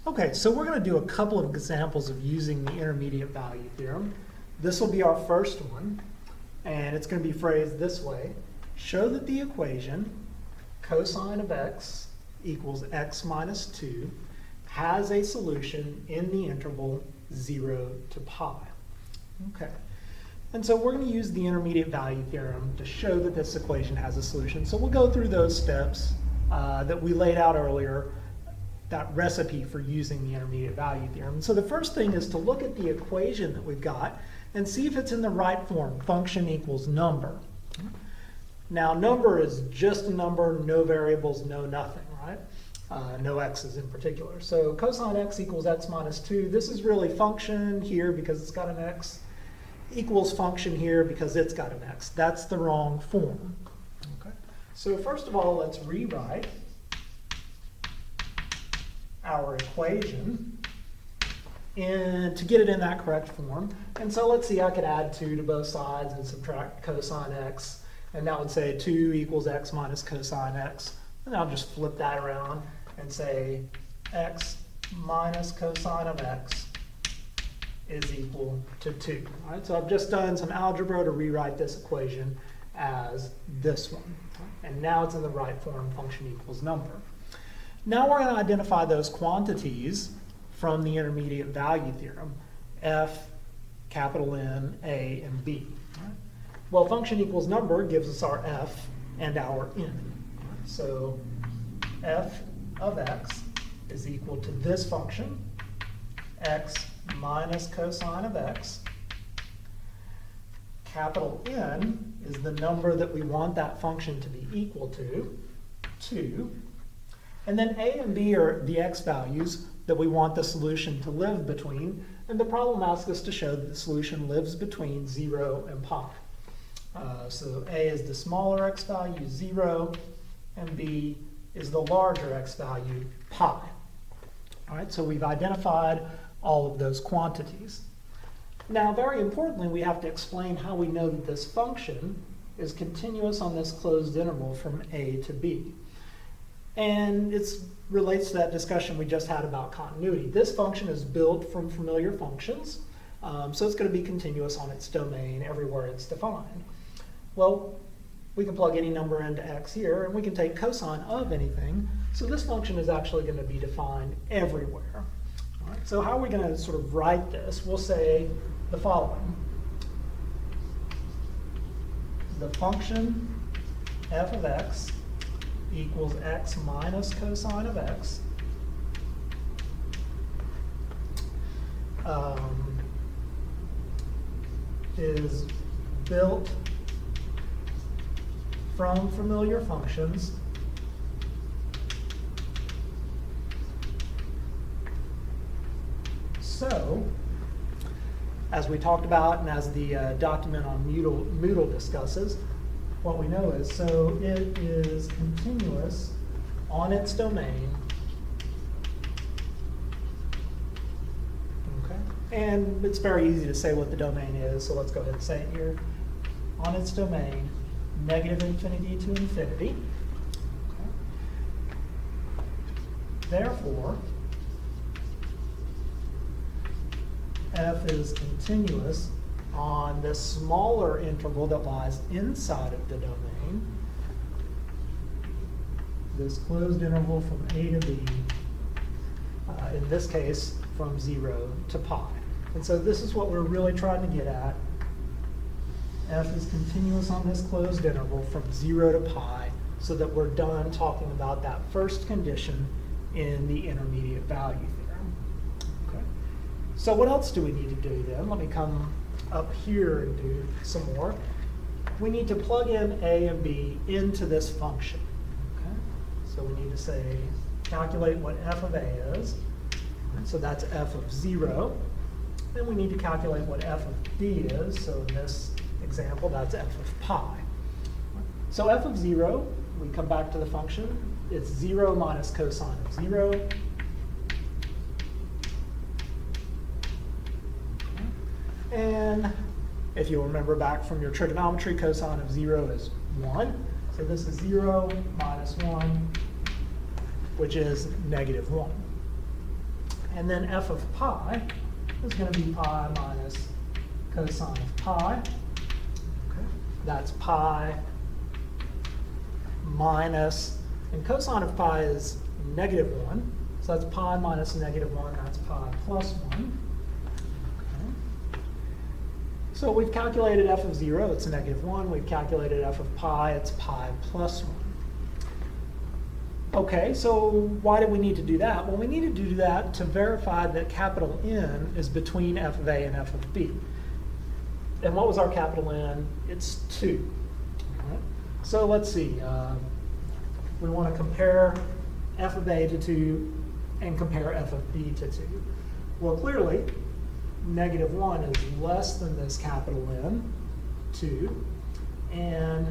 Okay, so we're going to do a couple of examples of using the intermediate value theorem. This will be our first one, and it's going to be phrased this way. Show that the equation cosine of x equals x minus 2 has a solution in the interval 0 to pi. Okay, and so we're going to use the intermediate value theorem to show that this equation has a solution. So we'll go through those steps that we laid out earlier, that recipe for using the intermediate value theorem. So the first thing is to look at the equation that we've got and see if it's in the right form, function equals number. Now number is just a number, no variables, no nothing, right? No x's in particular. So cosine x equals x minus 2, this is really function here because it's got an x, equals function here because it's got an x. That's the wrong form. Okay. So first of all, let's rewrite our equation to get it in that correct form. And so let's see, I could add 2 to both sides and subtract cosine x, and that would say 2 equals x minus cosine x. And I'll just flip that around and say x minus cosine of x is equal to 2. All right, so I've just done some algebra to rewrite this equation as this one. And now it's in the right form, function equals number. Now we're going to identify those quantities from the intermediate value theorem, f, capital N, A, and B. Right? Well, function equals number gives us our f and our n. So f of x is equal to this function, x minus cosine of x. Capital N is the number that we want that function to be equal to, 2. And then A and B are the x values that we want the solution to live between. And the problem asks us to show that the solution lives between 0 and pi. So A is the smaller x value, 0, and B is the larger x value, pi. All right, so we've identified all of those quantities. Now, very importantly, we have to explain how we know that this function is continuous on this closed interval from A to B. And it relates to that discussion we just had about continuity. This function is built from familiar functions, so it's going to be continuous on its domain everywhere it's defined. Well, we can plug any number into x here, and we can take cosine of anything, so this function is actually going to be defined everywhere. All right, so how are we going to sort of write this? We'll say the following. The function f of x equals x minus cosine of x is built from familiar functions so, as we talked about and as the document on Moodle discusses, what we know is, so it is continuous on its domain, okay? And it's very easy to say what the domain is, so let's go ahead and say it here. On its domain, negative infinity to infinity. Okay. Therefore, f is continuous on this smaller interval that lies inside of the domain, this closed interval from A to B, in this case from 0 to pi. And so this is what we're really trying to get at. F is continuous on this closed interval from 0 to pi, so that we're done talking about that first condition in the intermediate value theorem. Okay. So what else do we need to do then? Let me come up here and do some more. We need to plug in A and B into this function. Okay? So we need to say, calculate what f of A is. So that's f of 0. Then we need to calculate what f of B is. So in this example, that's f of pi. So f of 0, we come back to the function. It's 0 minus cosine of 0. And if you'll remember back from your trigonometry, cosine of 0 is 1. So this is 0 minus 1, which is negative 1. And then f of pi is going to be pi minus cosine of pi. Okay. That's pi minus, and cosine of pi is -1. So that's pi minus -1, that's pi plus 1. Okay. So we've calculated f of 0, it's -1. We've calculated f of pi, it's pi plus 1. Okay, so why do we need to do that? Well, we need to do that to verify that capital N is between f of A and f of B. And what was our capital N? It's 2. All right. So let's see. We want to compare f of A to 2 and compare f of B to 2. Well, clearly, -1 is less than this capital N, 2, and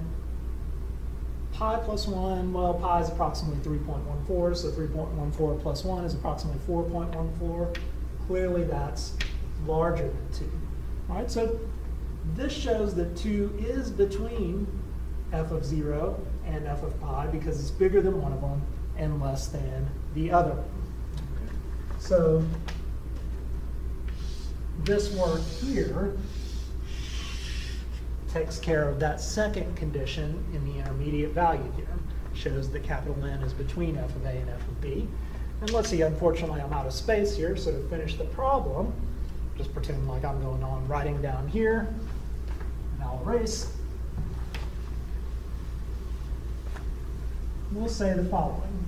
pi plus 1, well, pi is approximately 3.14, so 3.14 plus 1 is approximately 4.14. Clearly, that's larger than 2. All right, so this shows that 2 is between f of 0 and f of pi because it's bigger than one of them and less than the other. Okay. So this work here takes care of that second condition in the intermediate value theorem. Shows that capital N is between f of A and f of B. And let's see, unfortunately I'm out of space here, so to finish the problem, just pretend like I'm going on writing down here, and I'll erase. We'll say the following.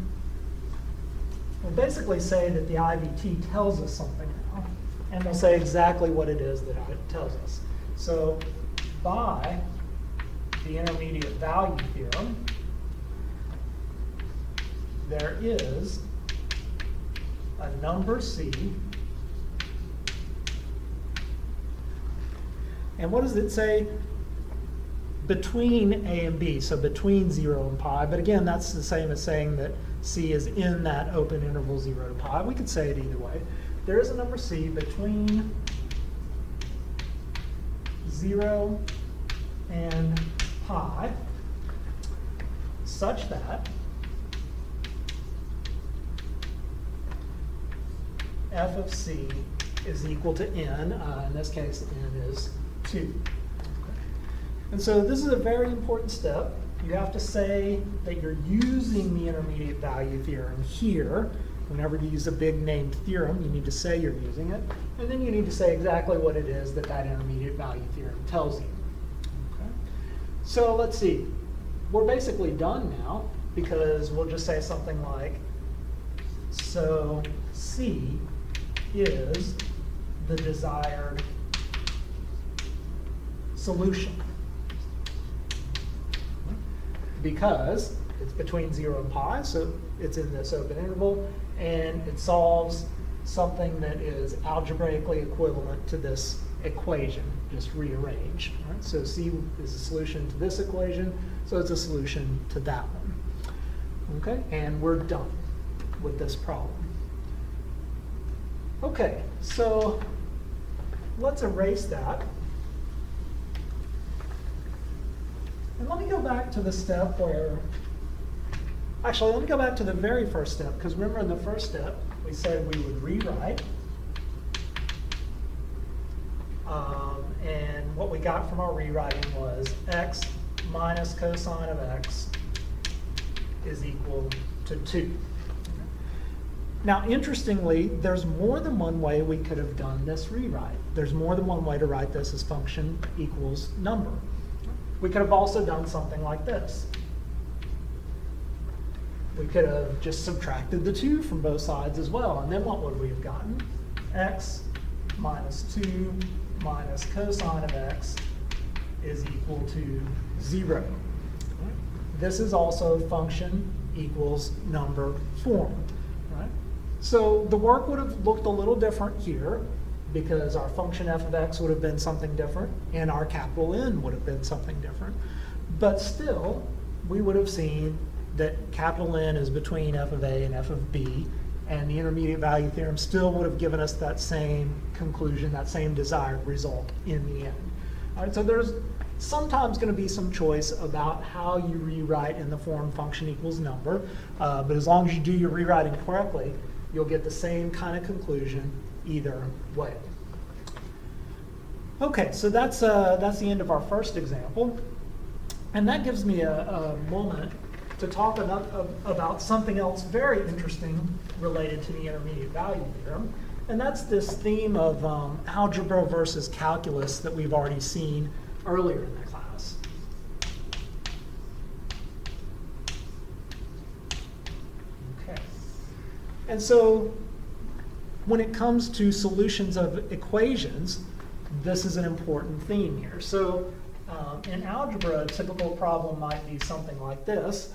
We'll basically say that the IVT tells us something now, and we'll say exactly what it is that it tells us. So by the intermediate value theorem, there is a number C, and what does it say? Between A and B, so between 0 and pi, but again, that's the same as saying that C is in that open interval 0 to pi. We could say it either way. There is a number C between 0 and pi, such that f of C is equal to n. In this case, n is 2. And so this is a very important step. You have to say that you're using the intermediate value theorem here. Whenever you use a big named theorem, you need to say you're using it. And then you need to say exactly what it is that that intermediate value theorem tells you. Okay. So let's see. We're basically done now because we'll just say something like, so C is the desired solution. Because it's between 0 and pi, so it's in this open interval, and it solves something that is algebraically equivalent to this equation, just rearrange. Right? So C is a solution to this equation, so it's a solution to that one. Okay, and we're done with this problem. Okay, so let's erase that. And let me go back to the step where, actually, let me go back to the very first step, because remember in the first step, we said we would rewrite. And what we got from our rewriting was x minus cosine of x is equal to 2. Now, interestingly, there's more than one way we could have done this rewrite. There's more than one way to write this as function equals number. We could have also done something like this. We could have just subtracted the 2 from both sides as well, and then what would we have gotten? X minus 2 minus cosine of x is equal to 0. This is also function equals number form. Right? So the work would have looked a little different here, because our function f of x would have been something different, and our capital N would have been something different. But still, we would have seen that capital N is between f of A and f of B, and the intermediate value theorem still would have given us that same conclusion, that same desired result in the end. All right, so there's sometimes going to be some choice about how you rewrite in the form function equals number, but as long as you do your rewriting correctly, you'll get the same kind of conclusion either way. Okay, so that's the end of our first example. And that gives me a moment to talk about something else very interesting related to the intermediate value theorem. And that's this theme of algebra versus calculus that we've already seen earlier in the class. Okay. And so when it comes to solutions of equations, this is an important theme here. So in algebra, a typical problem might be something like this.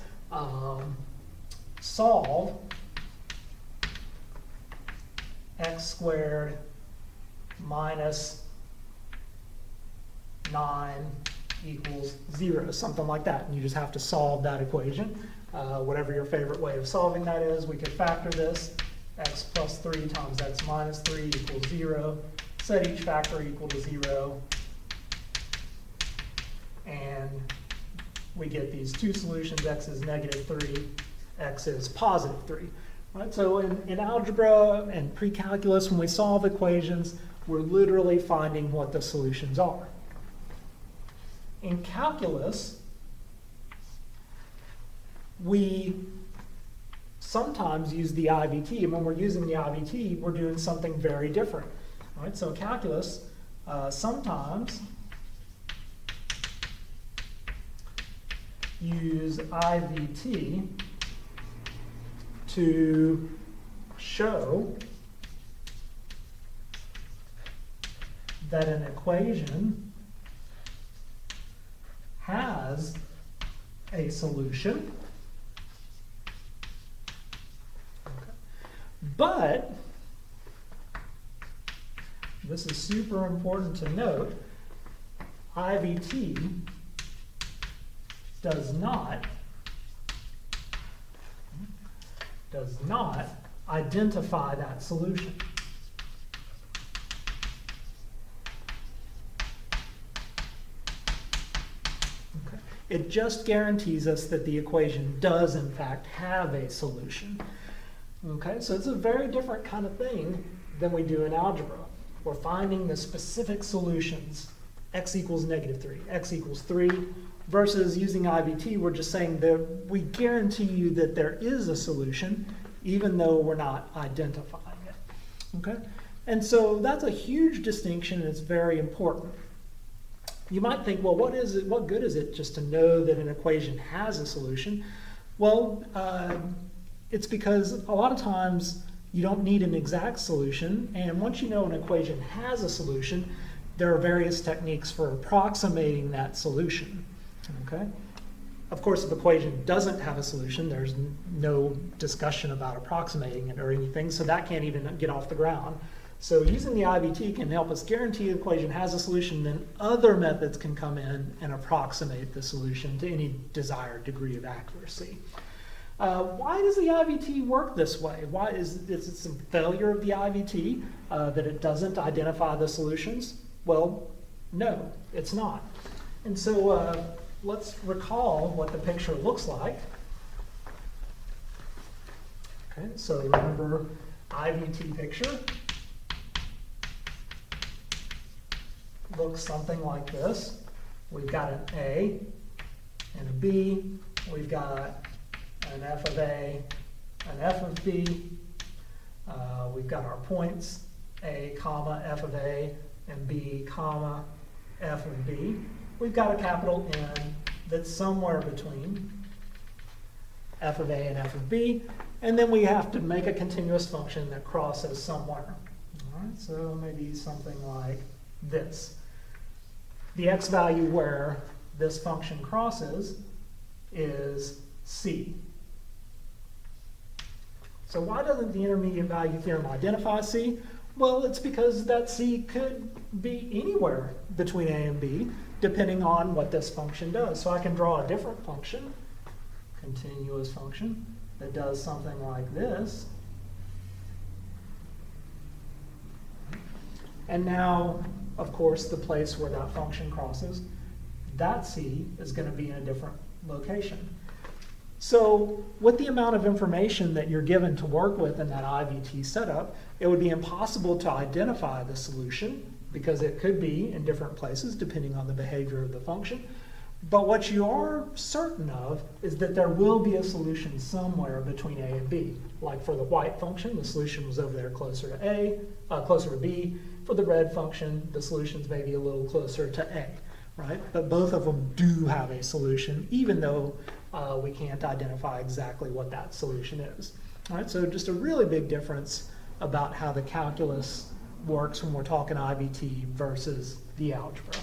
Solve x squared minus 9 equals 0, something like that. And you just have to solve that equation. Whatever your favorite way of solving that is, we could factor this. X plus 3 times x minus 3 equals 0. Set each factor equal to 0. And we get these two solutions. X is negative 3, x is positive 3. Right? So in algebra and pre-calculus, when we solve equations, we're literally finding what the solutions are. In calculus, we sometimes use the IVT, and when we're using the IVT, we're doing something very different. Right? So in calculus, sometimes use IVT to show that an equation has a solution, but this is super important to note, IVT does not identify that solution. Okay. It just guarantees us that the equation does in fact have a solution. Okay, so it's a very different kind of thing than we do in algebra. We're finding the specific solutions, x equals negative 3, x equals 3, versus using IVT, we're just saying that we guarantee you that there is a solution, even though we're not identifying it. Okay? And so that's a huge distinction, and it's very important. You might think, well, what good is it just to know that an equation has a solution? Well, it's because a lot of times you don't need an exact solution, and once you know an equation has a solution, there are various techniques for approximating that solution. Okay? Of course, if the equation doesn't have a solution, there's no discussion about approximating it or anything, so that can't even get off the ground. So using the IVT can help us guarantee the equation has a solution, then other methods can come in and approximate the solution to any desired degree of accuracy. Why does the IVT work this way? Why is it some failure of the IVT that it doesn't identify the solutions? Well, no, it's not. And so let's recall what the picture looks like. Okay, so remember IVT picture looks something like this. We've got an A and a B. We've got an f of A, an f of B. We've got our points, A, comma, f of A, and B, comma, f of B. We've got a capital N that's somewhere between f of A and f of B, and then we have to make a continuous function that crosses somewhere. All right, so maybe something like this. The x value where this function crosses is C. So why doesn't the intermediate value theorem identify C? Well, it's because that C could be anywhere between A and B, depending on what this function does. So I can draw a different function, continuous function, that does something like this. And now, of course, the place where that function crosses, that C is going to be in a different location. So with the amount of information that you're given to work with in that IVT setup, it would be impossible to identify the solution because it could be in different places depending on the behavior of the function. But what you are certain of is that there will be a solution somewhere between A and B. Like for the white function, the solution was over there closer to closer to B. For the red function, the solution's maybe a little closer to A, right? But both of them do have a solution, even though we can't identify exactly what that solution is. All right, so just a really big difference about how the calculus works when we're talking IVT versus the algebra.